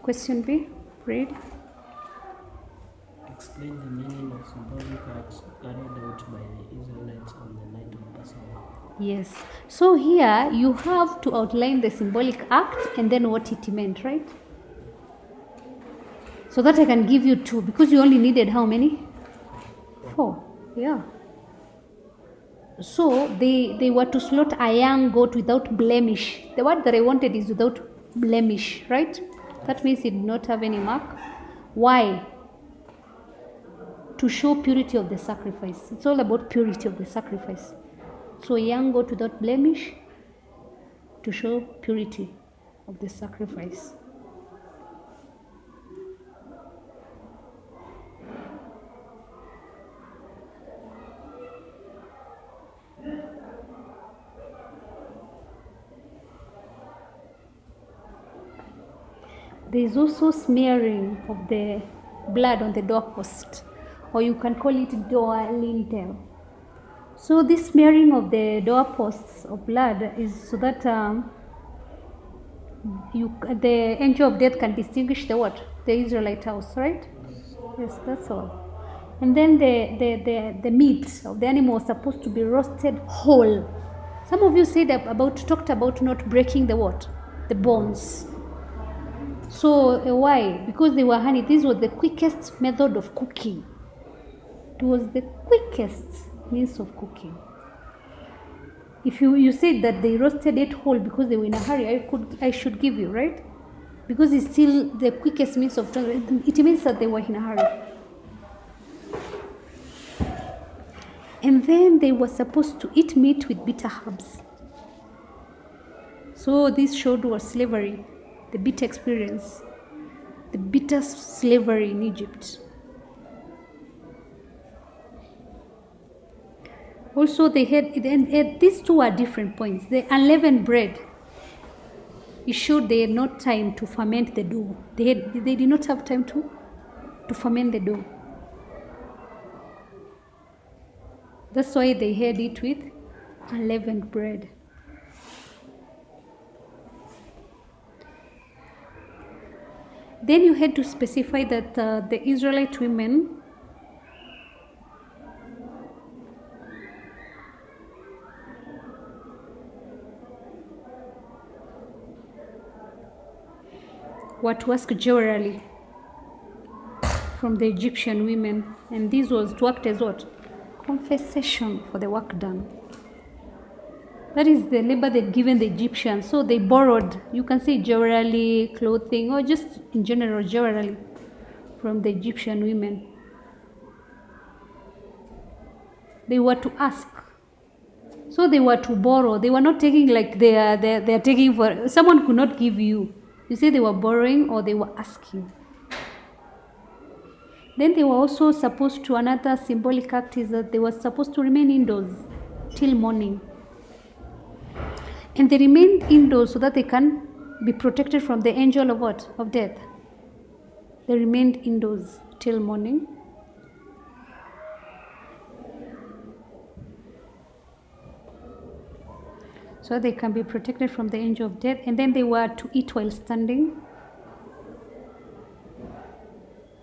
Question B, read. Explain the meaning of symbolic acts carried out by the Israelites on the night of Passover. Yes. So here you have to outline the symbolic act and then what it meant, right? So that I can give you 2 because you only needed how many? 4. Yeah. So they were to slaughter a young goat without blemish. The word that I wanted is without blemish, right? That means it did not have any mark. Why? To show purity of the sacrifice. It's all about purity of the sacrifice. So a young goat without blemish to show purity of the sacrifice. There is also smearing of the blood on the doorpost, or you can call it door lintel. So this smearing of the doorposts of blood is so that the angel of death can distinguish the what? The Israelite house, right? Yes, that's all. And then the meat of the animal was supposed to be roasted whole. Some of you said talked about not breaking the what? The bones. So why? Because they were honey. This was the quickest method of cooking. It was the quickest means of cooking. If you said that they roasted it whole because they were in a hurry, I should give you, right? Because it's still the quickest means of transport. It means that they were in a hurry. And then they were supposed to eat meat with bitter herbs. So this showed was slavery, the bitter experience, the bitter slavery in Egypt. Also, they had these 2 are different points. The unleavened bread, it showed they had not time to ferment the dough. They did not have time to ferment the dough. That's why they had it with unleavened bread. Then you had to specify that the Israelite women were to ask jewelry from the Egyptian women, and this was to act as what? Compensation for the work done. That is the labor they'd given the Egyptians. So they borrowed, you can say jewelry, clothing, or just in general jewelry from the Egyptian women. They were to ask. So they were to borrow. They were not taking like they are taking for, someone could not give you. You say they were borrowing or they were asking. Then they were also supposed to, another symbolic act is that they were supposed to remain indoors till morning. And they remained indoors so that they can be protected from the angel of what? Of death. They remained indoors till morning. So they can be protected from the angel of death. And then they were to eat while standing,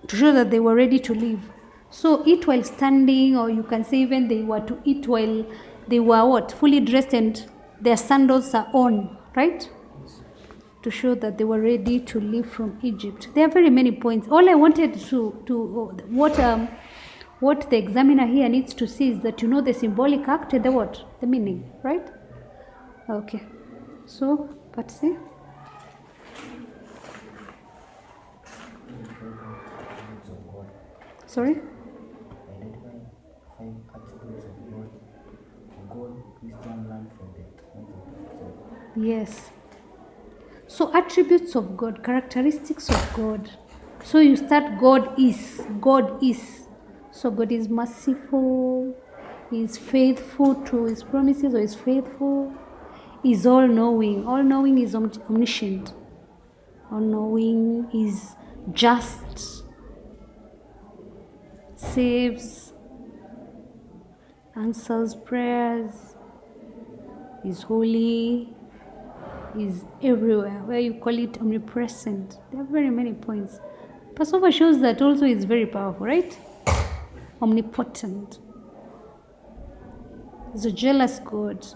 to show that they were ready to live. So eat while standing, or you can say even they were to eat while they were what? Fully dressed and their sandals are on, right? To show that they were ready to leave from Egypt. There are very many points. All I wanted what the examiner here needs to see is that you know the symbolic act and the what? The meaning, right? Okay. So, Patsy? Sorry? Identify 5 attributes of God for God, Christian learned from the Yes. So attributes of God, characteristics of God. So you start God is. So God is merciful, He is faithful to His promises, or is faithful. He is all-knowing. All-knowing is omniscient. All-knowing is just. Saves, answers prayers, is holy, is everywhere, where you call it omnipresent. There are very many points. Passover shows that also is very powerful, right? Omnipotent. He's a jealous God.